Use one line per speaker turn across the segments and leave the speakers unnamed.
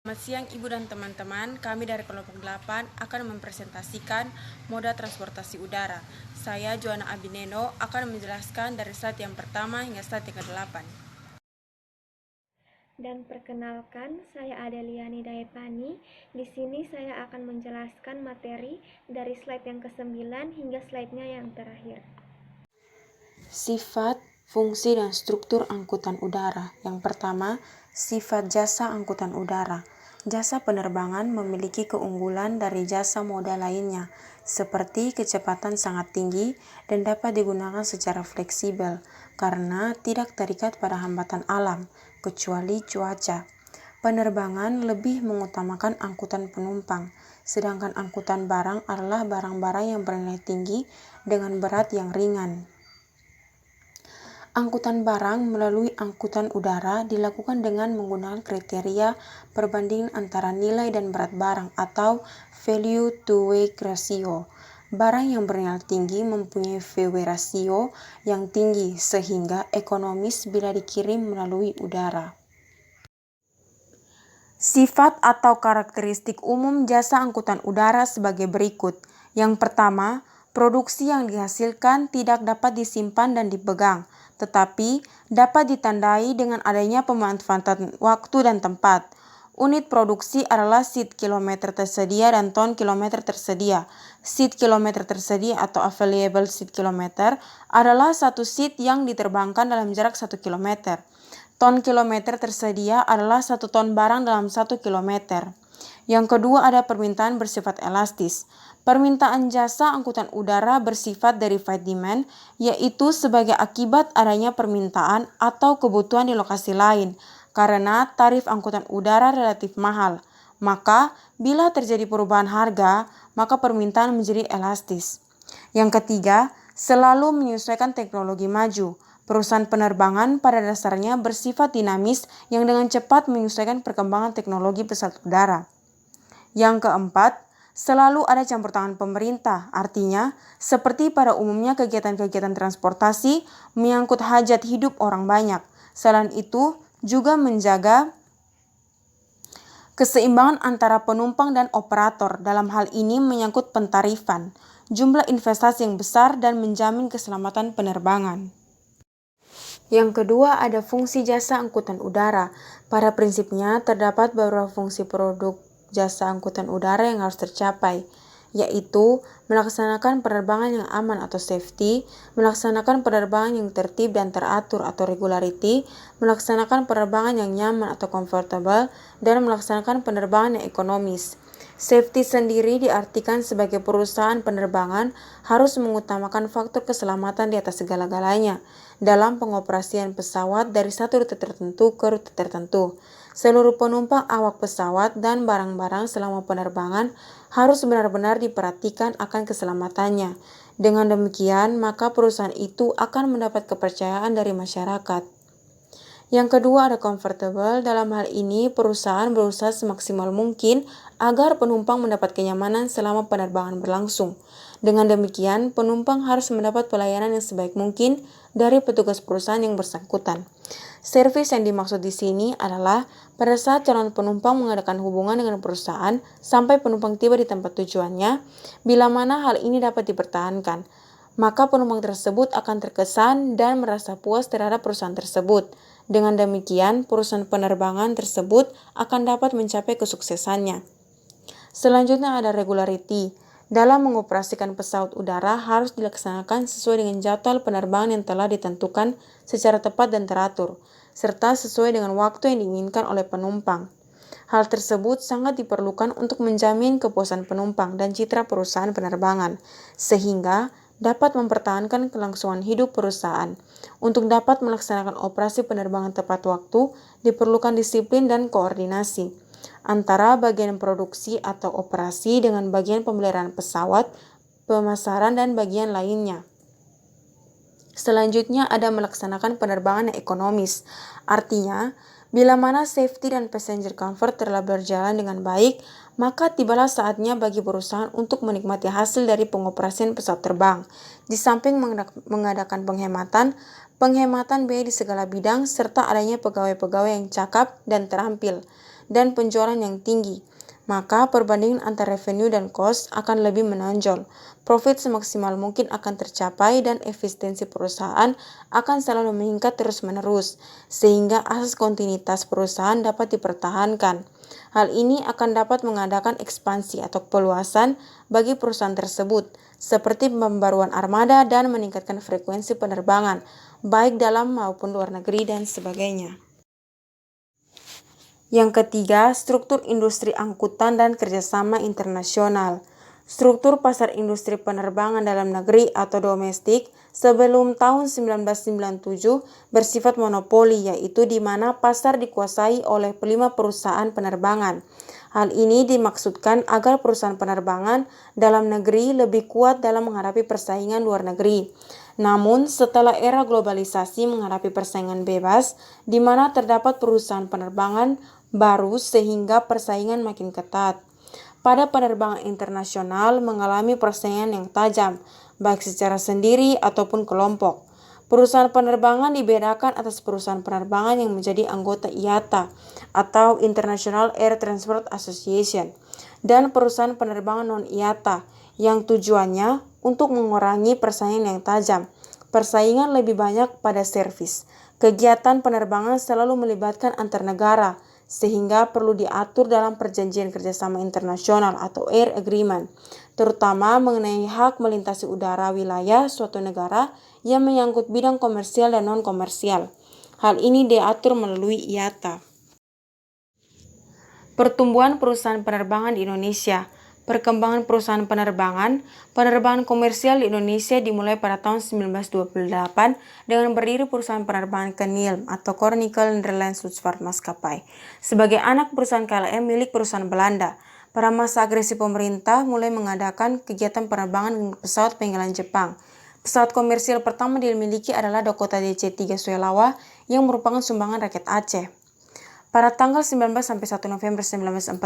Selamat siang Ibu dan teman-teman, kami dari kelompok 8 akan mempresentasikan moda transportasi udara. Saya Joanna Abineno akan menjelaskan dari slide yang pertama hingga slide yang ke-8.
Dan perkenalkan, saya Adeliani Daepani. Di sini saya akan menjelaskan materi dari slide yang ke-9 hingga slide-nya yang terakhir.
Sifat, fungsi, dan struktur angkutan udara. Yang pertama, sifat jasa angkutan udara. Jasa penerbangan memiliki keunggulan dari jasa moda lainnya, seperti kecepatan sangat tinggi dan dapat digunakan secara fleksibel karena tidak terikat pada hambatan alam, kecuali cuaca. Penerbangan lebih mengutamakan angkutan penumpang, sedangkan angkutan barang adalah barang-barang yang bernilai tinggi dengan berat yang ringan. Angkutan barang melalui angkutan udara dilakukan dengan menggunakan kriteria perbandingan antara nilai dan berat barang atau value to weight ratio. Barang yang bernilai tinggi mempunyai VW ratio yang tinggi sehingga ekonomis bila dikirim melalui udara. Sifat atau karakteristik umum jasa angkutan udara sebagai berikut. Yang pertama, produksi yang dihasilkan tidak dapat disimpan dan dipegang, tetapi dapat ditandai dengan adanya pemanfaatan waktu dan tempat. Unit produksi adalah seat kilometer tersedia dan ton kilometer tersedia. Seat kilometer tersedia atau available seat kilometer adalah satu seat yang diterbangkan dalam jarak 1 kilometer. Ton kilometer tersedia adalah 1 ton barang dalam 1 kilometer. Yang kedua ada permintaan bersifat elastis. Permintaan jasa angkutan udara bersifat verified demand, yaitu sebagai akibat adanya permintaan atau kebutuhan di lokasi lain, karena tarif angkutan udara relatif mahal. Maka, bila terjadi perubahan harga, maka permintaan menjadi elastis. Yang ketiga, selalu menyesuaikan teknologi maju. Perusahaan penerbangan pada dasarnya bersifat dinamis yang dengan cepat menyesuaikan perkembangan teknologi pesawat udara. Yang keempat, selalu ada campur tangan pemerintah, artinya seperti pada umumnya kegiatan-kegiatan transportasi menyangkut hajat hidup orang banyak. Selain itu, juga menjaga keseimbangan antara penumpang dan operator, dalam hal ini menyangkut pentarifan, jumlah investasi yang besar dan menjamin keselamatan penerbangan. Yang kedua ada fungsi jasa angkutan udara. Pada prinsipnya terdapat beberapa fungsi produk jasa angkutan udara yang harus tercapai, yaitu melaksanakan penerbangan yang aman atau safety, melaksanakan penerbangan yang tertib dan teratur atau regularity, melaksanakan penerbangan yang nyaman atau comfortable, dan melaksanakan penerbangan yang ekonomis. Safety sendiri diartikan sebagai perusahaan penerbangan harus mengutamakan faktor keselamatan di atas segala-galanya dalam pengoperasian pesawat dari satu rute tertentu ke rute tertentu. Seluruh penumpang awak pesawat dan barang-barang selama penerbangan harus benar-benar diperhatikan akan keselamatannya. Dengan demikian, maka perusahaan itu akan mendapat kepercayaan dari masyarakat. Yang kedua ada comfortable. Dalam hal ini, perusahaan berusaha semaksimal mungkin agar penumpang mendapat kenyamanan selama penerbangan berlangsung. Dengan demikian, penumpang harus mendapat pelayanan yang sebaik mungkin dari petugas perusahaan yang bersangkutan. Servis yang dimaksud di sini adalah pada saat calon penumpang mengadakan hubungan dengan perusahaan sampai penumpang tiba di tempat tujuannya, bila mana hal ini dapat dipertahankan, maka penumpang tersebut akan terkesan dan merasa puas terhadap perusahaan tersebut. Dengan demikian, perusahaan penerbangan tersebut akan dapat mencapai kesuksesannya. Selanjutnya ada regularity. Dalam mengoperasikan pesawat udara harus dilaksanakan sesuai dengan jadwal penerbangan yang telah ditentukan secara tepat dan teratur, serta sesuai dengan waktu yang diinginkan oleh penumpang. Hal tersebut sangat diperlukan untuk menjamin kepuasan penumpang dan citra perusahaan penerbangan, sehingga dapat mempertahankan kelangsungan hidup perusahaan. Untuk dapat melaksanakan operasi penerbangan tepat waktu, diperlukan disiplin dan koordinasi antara bagian produksi atau operasi dengan bagian pemeliharaan pesawat, pemasaran, dan bagian lainnya. Selanjutnya ada melaksanakan penerbangan yang ekonomis. Artinya, bila mana safety dan passenger comfort telah berjalan dengan baik, maka tibalah saatnya bagi perusahaan untuk menikmati hasil dari pengoperasian pesawat terbang. Di samping mengadakan penghematan biaya di segala bidang, serta adanya pegawai-pegawai yang cakap dan terampil. dan penjualan yang tinggi, maka perbandingan antara revenue dan cost akan lebih menonjol. Profit semaksimal mungkin akan tercapai dan efisiensi perusahaan akan selalu meningkat terus-menerus, sehingga asas kontinuitas perusahaan dapat dipertahankan. Hal ini akan dapat mengadakan ekspansi atau peluasan bagi perusahaan tersebut, seperti pembaruan armada dan meningkatkan frekuensi penerbangan, baik dalam maupun luar negeri dan sebagainya. Yang ketiga, struktur industri angkutan dan kerjasama internasional. Struktur pasar industri penerbangan dalam negeri atau domestik sebelum tahun 1997 bersifat monopoli, yaitu di mana pasar dikuasai oleh 5 perusahaan penerbangan. Hal ini dimaksudkan agar perusahaan penerbangan dalam negeri lebih kuat dalam menghadapi persaingan luar negeri. Namun, setelah era globalisasi menghadapi persaingan bebas, di mana terdapat perusahaan penerbangan baru sehingga persaingan makin ketat. Pada penerbangan internasional mengalami persaingan yang tajam, baik secara sendiri ataupun kelompok. Perusahaan penerbangan dibedakan atas perusahaan penerbangan yang menjadi anggota IATA atau International Air Transport Association dan perusahaan penerbangan non-IATA yang tujuannya untuk mengurangi persaingan yang tajam. Persaingan lebih banyak pada servis. Kegiatan penerbangan selalu melibatkan antar negara, sehingga perlu diatur dalam perjanjian kerjasama internasional atau Air Agreement, terutama mengenai hak melintasi udara wilayah suatu negara yang menyangkut bidang komersial dan non-komersial. Hal ini diatur melalui IATA. Pertumbuhan perusahaan penerbangan di Indonesia. Perkembangan perusahaan penerbangan komersial di Indonesia dimulai pada tahun 1928 dengan berdiri perusahaan penerbangan KNILM atau Koninklijke Nederlandse Luchtvaart Maatschappij sebagai anak perusahaan KLM milik perusahaan Belanda. Pada masa agresi pemerintah mulai mengadakan kegiatan penerbangan dengan pesawat panggilan Jepang. Pesawat komersial pertama dimiliki adalah Dakota DC-3 Suelawa yang merupakan sumbangan rakyat Aceh. Pada tanggal 19 sampai 1 November 1949,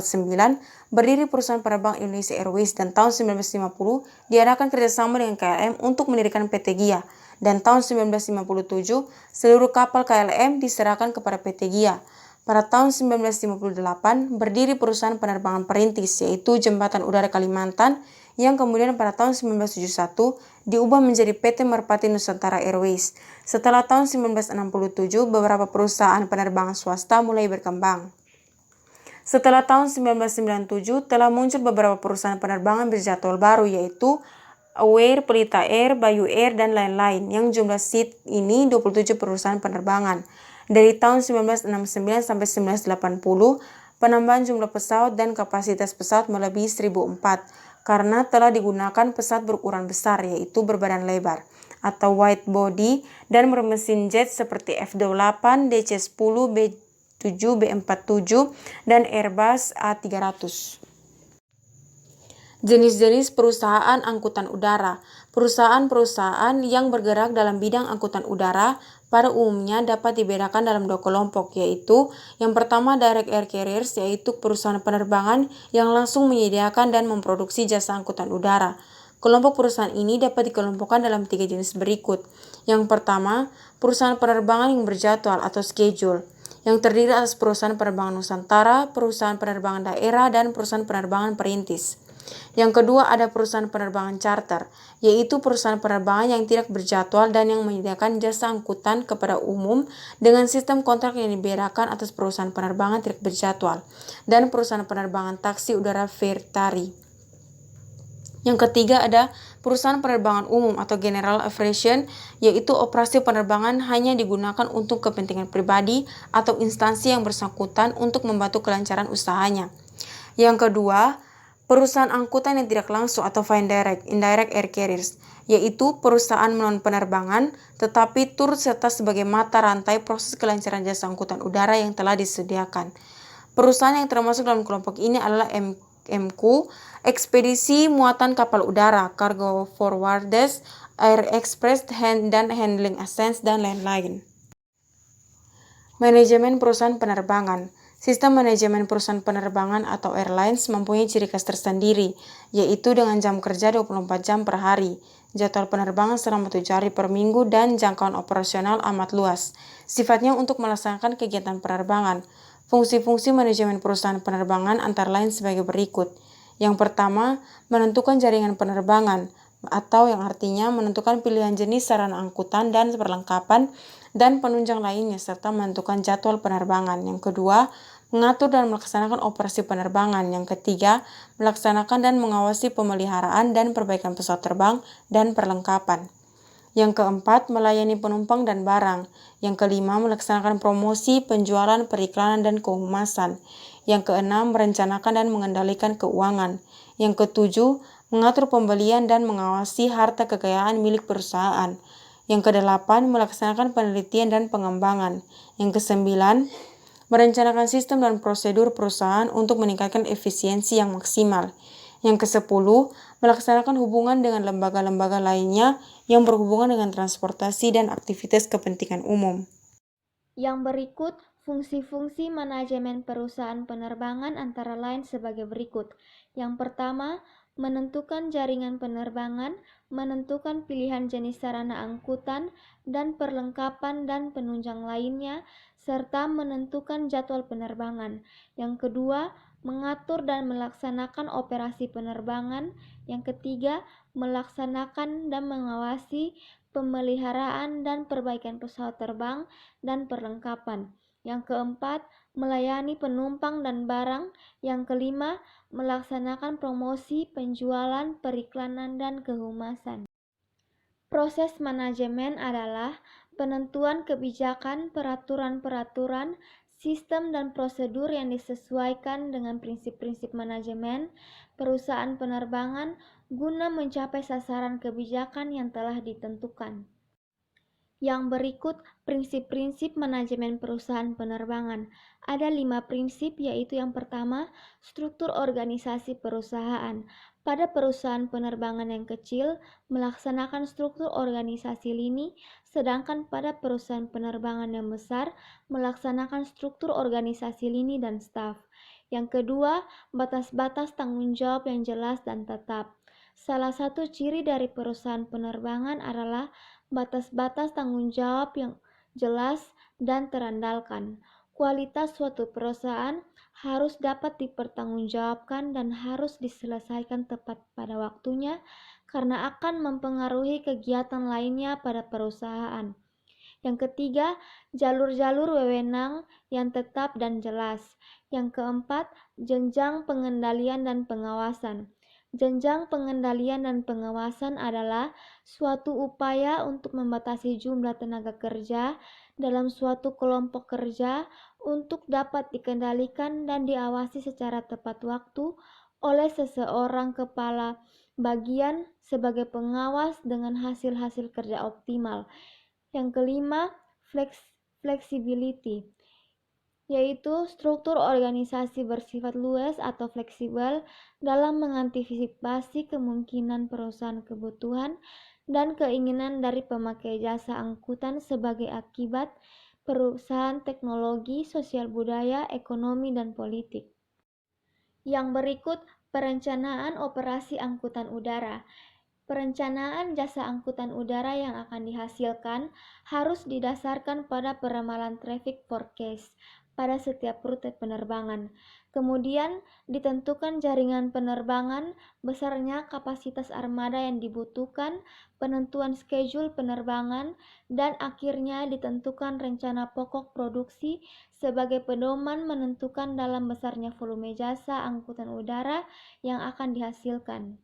berdiri perusahaan penerbangan Indonesia Airways dan tahun 1950 diadakan kerjasama dengan KLM untuk mendirikan PT GIA dan tahun 1957 seluruh kapal KLM diserahkan kepada PT GIA. Pada tahun 1958 berdiri perusahaan penerbangan perintis yaitu Jembatan Udara Kalimantan yang kemudian pada tahun 1971 diubah menjadi PT Merpati Nusantara Airways. Setelah tahun 1967 beberapa perusahaan penerbangan swasta mulai berkembang. Setelah tahun 1997 telah muncul beberapa perusahaan penerbangan berjadwal baru yaitu Awair, Pelita Air, Bayu Air, dan lain-lain yang jumlah seat ini 27 perusahaan penerbangan. Dari tahun 1969 sampai 1980, penambahan jumlah pesawat dan kapasitas pesawat melebihi 1004 karena telah digunakan pesawat berukuran besar yaitu berbadan lebar atau wide body dan bermesin jet seperti F-28, DC-10, B-7, B-47, dan Airbus A300. Jenis-jenis perusahaan angkutan udara. Perusahaan-perusahaan yang bergerak dalam bidang angkutan udara pada umumnya dapat dibedakan dalam 2 kelompok, yaitu yang pertama direct air carriers, yaitu perusahaan penerbangan yang langsung menyediakan dan memproduksi jasa angkutan udara. Kelompok perusahaan ini dapat dikelompokkan dalam 3 jenis berikut. Yang pertama, perusahaan penerbangan yang berjadwal atau schedule, yang terdiri atas perusahaan penerbangan Nusantara, perusahaan penerbangan daerah, dan perusahaan penerbangan perintis. Yang kedua ada perusahaan penerbangan charter, yaitu perusahaan penerbangan yang tidak berjadwal dan yang menyediakan jasa angkutan kepada umum dengan sistem kontrak yang dibedakan atas perusahaan penerbangan tidak berjadwal, dan perusahaan penerbangan taksi udara Fertari. Yang ketiga ada perusahaan penerbangan umum atau general aviation, yaitu operasi penerbangan hanya digunakan untuk kepentingan pribadi atau instansi yang bersangkutan untuk membantu kelancaran usahanya. Yang kedua, perusahaan angkutan yang tidak langsung atau indirect air carriers, yaitu perusahaan non-penerbangan tetapi turut serta sebagai mata rantai proses kelancaran jasa angkutan udara yang telah disediakan. Perusahaan yang termasuk dalam kelompok ini adalah MQ, ekspedisi muatan kapal udara, cargo forwarders, air express, dan handling agents, dan lain-lain. Manajemen perusahaan penerbangan. Sistem manajemen perusahaan penerbangan atau airlines mempunyai ciri khas tersendiri, yaitu dengan jam kerja 24 jam per hari, jadwal penerbangan selama 7 hari per minggu, dan jangkauan operasional amat luas. Sifatnya untuk melaksanakan kegiatan penerbangan. Fungsi-fungsi manajemen perusahaan penerbangan antara lain sebagai berikut. Yang pertama, menentukan jaringan penerbangan, atau yang artinya menentukan pilihan jenis sarana angkutan dan perlengkapan dan penunjang lainnya, serta menentukan jadwal penerbangan. Yang kedua, mengatur dan melaksanakan operasi penerbangan. Yang ketiga, melaksanakan dan mengawasi pemeliharaan dan perbaikan pesawat terbang dan perlengkapan. Yang keempat, melayani penumpang dan barang. Yang kelima, melaksanakan promosi, penjualan, periklanan, dan kehumasan. Yang keenam, merencanakan dan mengendalikan keuangan. Yang ketujuh, mengatur pembelian dan mengawasi harta kekayaan milik perusahaan. Yang kedelapan, melaksanakan penelitian dan pengembangan. Yang kesembilan, merencanakan sistem dan prosedur perusahaan untuk meningkatkan efisiensi yang maksimal. Yang kesepuluh, melaksanakan hubungan dengan lembaga-lembaga lainnya yang berhubungan dengan transportasi dan aktivitas kepentingan umum.
Yang berikut, fungsi-fungsi manajemen perusahaan penerbangan antara lain sebagai berikut. Yang pertama, menentukan jaringan penerbangan, menentukan pilihan jenis sarana angkutan dan perlengkapan dan penunjang lainnya, serta menentukan jadwal penerbangan. Yang kedua, mengatur dan melaksanakan operasi penerbangan. Yang ketiga, melaksanakan dan mengawasi pemeliharaan dan perbaikan pesawat terbang dan perlengkapan. Yang keempat, melayani penumpang dan barang. Yang kelima, melaksanakan promosi, penjualan, periklanan, dan kehumasan. Proses manajemen adalah penentuan kebijakan, peraturan-peraturan, sistem dan prosedur yang disesuaikan dengan prinsip-prinsip manajemen perusahaan penerbangan guna mencapai sasaran kebijakan yang telah ditentukan. Yang berikut prinsip-prinsip manajemen perusahaan penerbangan. Ada 5 prinsip, yaitu yang pertama, struktur organisasi perusahaan. Pada perusahaan penerbangan yang kecil, melaksanakan struktur organisasi lini, sedangkan pada perusahaan penerbangan yang besar, melaksanakan struktur organisasi lini dan staf. Yang kedua, batas-batas tanggung jawab yang jelas dan tetap. Salah satu ciri dari perusahaan penerbangan adalah batas-batas tanggung jawab yang jelas dan terandalkan. Kualitas suatu perusahaan harus dapat dipertanggungjawabkan dan harus diselesaikan tepat pada waktunya karena akan mempengaruhi kegiatan lainnya pada perusahaan. Yang ketiga, jalur-jalur wewenang yang tetap dan jelas. Yang keempat, jenjang pengendalian dan pengawasan. Jenjang pengendalian dan pengawasan adalah suatu upaya untuk membatasi jumlah tenaga kerja dalam suatu kelompok kerja untuk dapat dikendalikan dan diawasi secara tepat waktu oleh seseorang kepala bagian sebagai pengawas dengan hasil-hasil kerja optimal. Yang kelima, flexibility, yaitu struktur organisasi bersifat luas atau fleksibel dalam mengantisipasi kemungkinan perusahaan kebutuhan dan keinginan dari pemakai jasa angkutan sebagai akibat perusahaan teknologi, sosial budaya, ekonomi, dan politik. Yang berikut, perencanaan operasi angkutan udara. Perencanaan jasa angkutan udara yang akan dihasilkan harus didasarkan pada peramalan traffic forecast pada setiap rute penerbangan. Kemudian ditentukan jaringan penerbangan, besarnya kapasitas armada yang dibutuhkan, penentuan schedule penerbangan, dan akhirnya ditentukan rencana pokok produksi sebagai pedoman menentukan dalam besarnya volume jasa angkutan udara yang akan dihasilkan.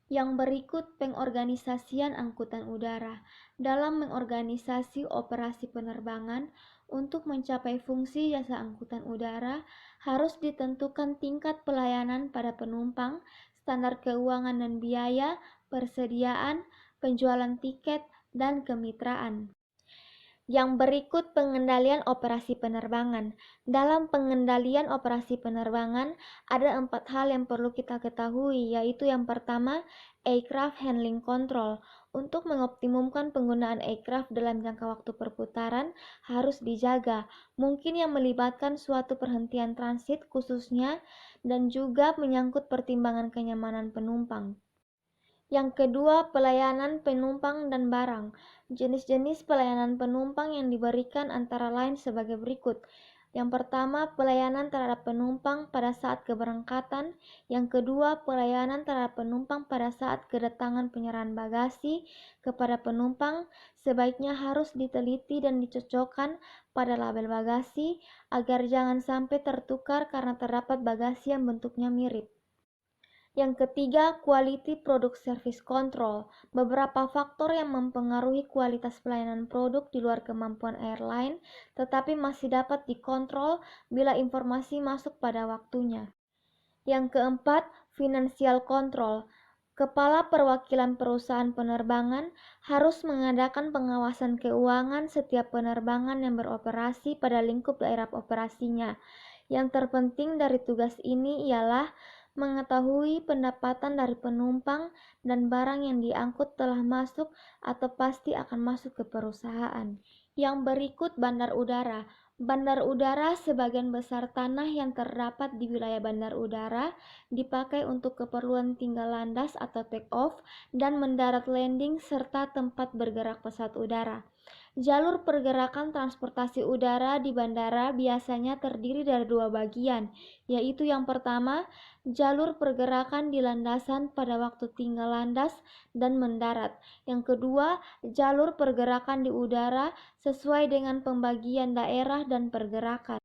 Yang berikut pengorganisasian angkutan udara. Dalam mengorganisasi operasi penerbangan untuk mencapai fungsi jasa angkutan udara harus ditentukan tingkat pelayanan pada penumpang, standar keuangan dan biaya, persediaan, penjualan tiket, dan kemitraan. Yang berikut pengendalian operasi penerbangan. Dalam pengendalian operasi penerbangan, ada 4 hal yang perlu kita ketahui, yaitu yang pertama, aircraft handling control. Untuk mengoptimumkan penggunaan aircraft dalam jangka waktu perputaran harus dijaga, mungkin yang melibatkan suatu perhentian transit khususnya dan juga menyangkut pertimbangan kenyamanan penumpang. Yang kedua, pelayanan penumpang dan barang. Jenis-jenis pelayanan penumpang yang diberikan antara lain sebagai berikut. Yang pertama, pelayanan terhadap penumpang pada saat keberangkatan. Yang kedua, pelayanan terhadap penumpang pada saat kedatangan penyerahan bagasi kepada penumpang sebaiknya harus diteliti dan dicocokkan pada label bagasi agar jangan sampai tertukar karena terdapat bagasi yang bentuknya mirip. Yang ketiga, quality product service control. Beberapa faktor yang mempengaruhi kualitas pelayanan produk di luar kemampuan airline, tetapi masih dapat dikontrol bila informasi masuk pada waktunya. Yang keempat, financial control. Kepala perwakilan perusahaan penerbangan harus mengadakan pengawasan keuangan setiap penerbangan yang beroperasi pada lingkup daerah operasinya. Yang terpenting dari tugas ini ialah mengetahui pendapatan dari penumpang dan barang yang diangkut telah masuk atau pasti akan masuk ke perusahaan. Yang berikut bandar udara. Bandar udara sebagian besar tanah yang terdapat di wilayah bandar udara dipakai untuk keperluan tinggal landas atau take off dan mendarat landing serta tempat bergerak pesawat udara. Jalur pergerakan transportasi udara di bandara biasanya terdiri dari dua bagian, yaitu yang pertama, jalur pergerakan di landasan pada waktu tinggal landas dan mendarat. Yang kedua, jalur pergerakan di udara sesuai dengan pembagian daerah dan pergerakan.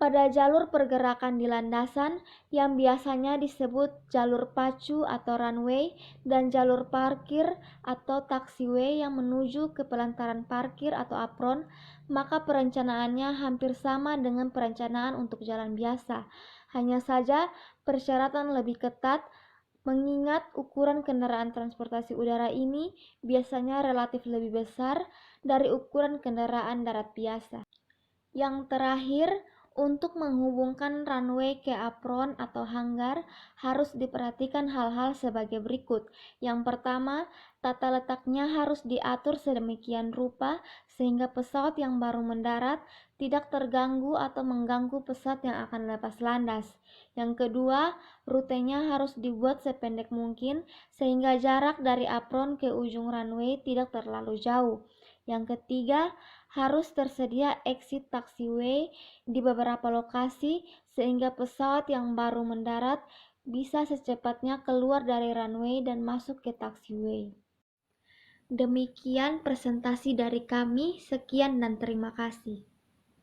Pada jalur pergerakan di landasan yang biasanya disebut jalur pacu atau runway dan jalur parkir atau taxiway yang menuju ke pelantaran parkir atau apron, maka perencanaannya hampir sama dengan perencanaan untuk jalan biasa. Hanya saja persyaratan lebih ketat mengingat ukuran kendaraan transportasi udara ini biasanya relatif lebih besar dari ukuran kendaraan darat biasa. Yang terakhir, untuk menghubungkan runway ke apron atau hanggar harus diperhatikan hal-hal sebagai berikut. Yang pertama, tata letaknya harus diatur sedemikian rupa sehingga pesawat yang baru mendarat tidak terganggu atau mengganggu pesawat yang akan lepas landas. Yang kedua, rutenya harus dibuat sependek mungkin sehingga jarak dari apron ke ujung runway tidak terlalu jauh. Yang ketiga, harus tersedia exit taxiway di beberapa lokasi sehingga pesawat yang baru mendarat bisa secepatnya keluar dari runway dan masuk ke taxiway. Demikian presentasi dari kami, sekian dan terima kasih.